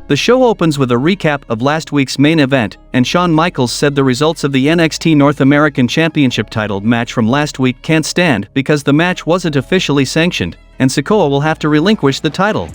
The show opens with a recap of last week's main event, and Shawn Michaels said the results of the NXT North American Championship title match from last week can't stand because the match wasn't officially sanctioned, and Sikoa will have to relinquish the title.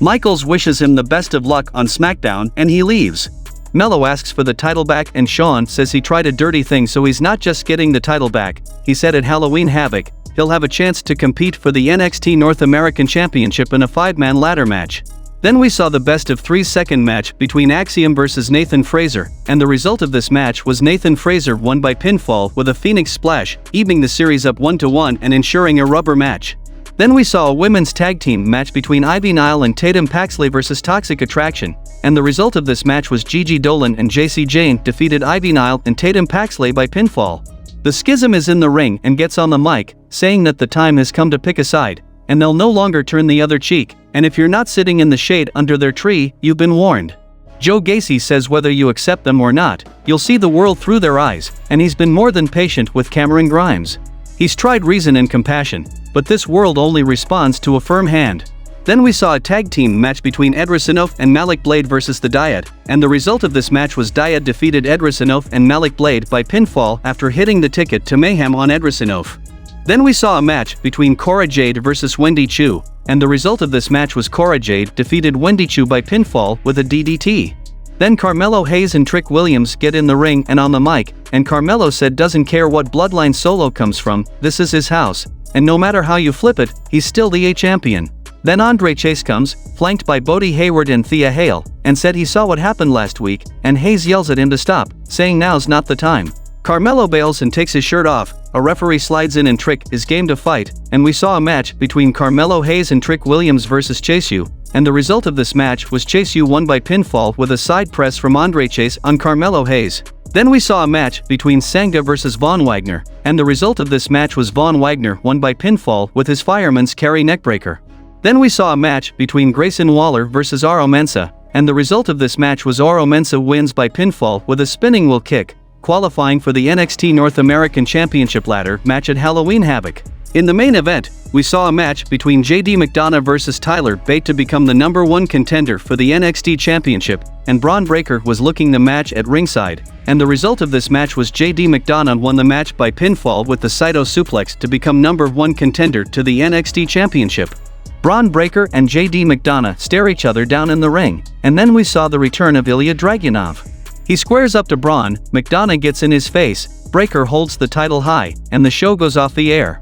Michaels wishes him the best of luck on SmackDown and he leaves. Mello asks for the title back and Shawn says he tried a dirty thing, so he's not just getting the title back. He said at Halloween Havoc, he'll have a chance to compete for the NXT North American Championship in a 5-man ladder match. Then we saw the best of 3 second match between Axiom versus Nathan Fraser, and the result of this match was Nathan Fraser won by pinfall with a Phoenix Splash, evening the series up 1-1 and ensuring a rubber match. Then we saw a women's tag team match between Ivy Nile and Tatum Paxley versus Toxic Attraction, and the result of this match was Gigi Dolan and JC Jane defeated Ivy Nile and Tatum Paxley by pinfall. The Schism is in the ring and gets on the mic, saying that the time has come to pick a side, and they'll no longer turn the other cheek, and if you're not sitting in the shade under their tree, you've been warned. Joe Gacy says whether you accept them or not, you'll see the world through their eyes, and he's been more than patient with Cameron Grimes. He's tried reason and compassion, but this world only responds to a firm hand. Then we saw a tag team match between Edrisonov and Malik Blade versus the Dyad, and the result of this match was Dyad defeated Edrisonov and Malik Blade by pinfall after hitting the ticket to Mayhem on Edrisonov. Then we saw a match between Cora Jade versus Wendy Chu, and the result of this match was Cora Jade defeated Wendy Chu by pinfall with a DDT. Then Carmelo Hayes and Trick Williams get in the ring and on the mic, and Carmelo said doesn't care what bloodline Solo comes from, this is his house, and no matter how you flip it, he's still the A-champion. Then Andre Chase comes, flanked by Bodie Hayward and Thea Hale, and said he saw what happened last week, and Hayes yells at him to stop, saying now's not the time. Carmelo bails and takes his shirt off, a referee slides in and Trick is game to fight, and we saw a match between Carmelo Hayes and Trick Williams versus Chase U, and the result of this match was Chase U won by pinfall with a side press from Andre Chase on Carmelo Hayes. Then we saw a match between Sangha versus Von Wagner, and the result of this match was Von Wagner won by pinfall with his Fireman's Carry neckbreaker. Then we saw a match between Grayson Waller versus Oro Mensah, and the result of this match was Oro Mensah wins by pinfall with a spinning wheel kick, qualifying for the NXT North American Championship ladder match at Halloween Havoc. In the main event, we saw a match between JD Mcdonough versus Tyler Bate to become the #1 contender for the NXT Championship, and Braun Breaker was looking the match at ringside, and the result of this match was JD Mcdonough won the match by pinfall with the Saito suplex to become #1 contender to the NXT Championship. Braun Breaker and JD Mcdonough stare each other down in the ring, and then we saw the return of ILJA DRAGUNOV. He squares up to Braun, Mcdonough gets in his face, Breaker holds the title high, and the show goes off the air.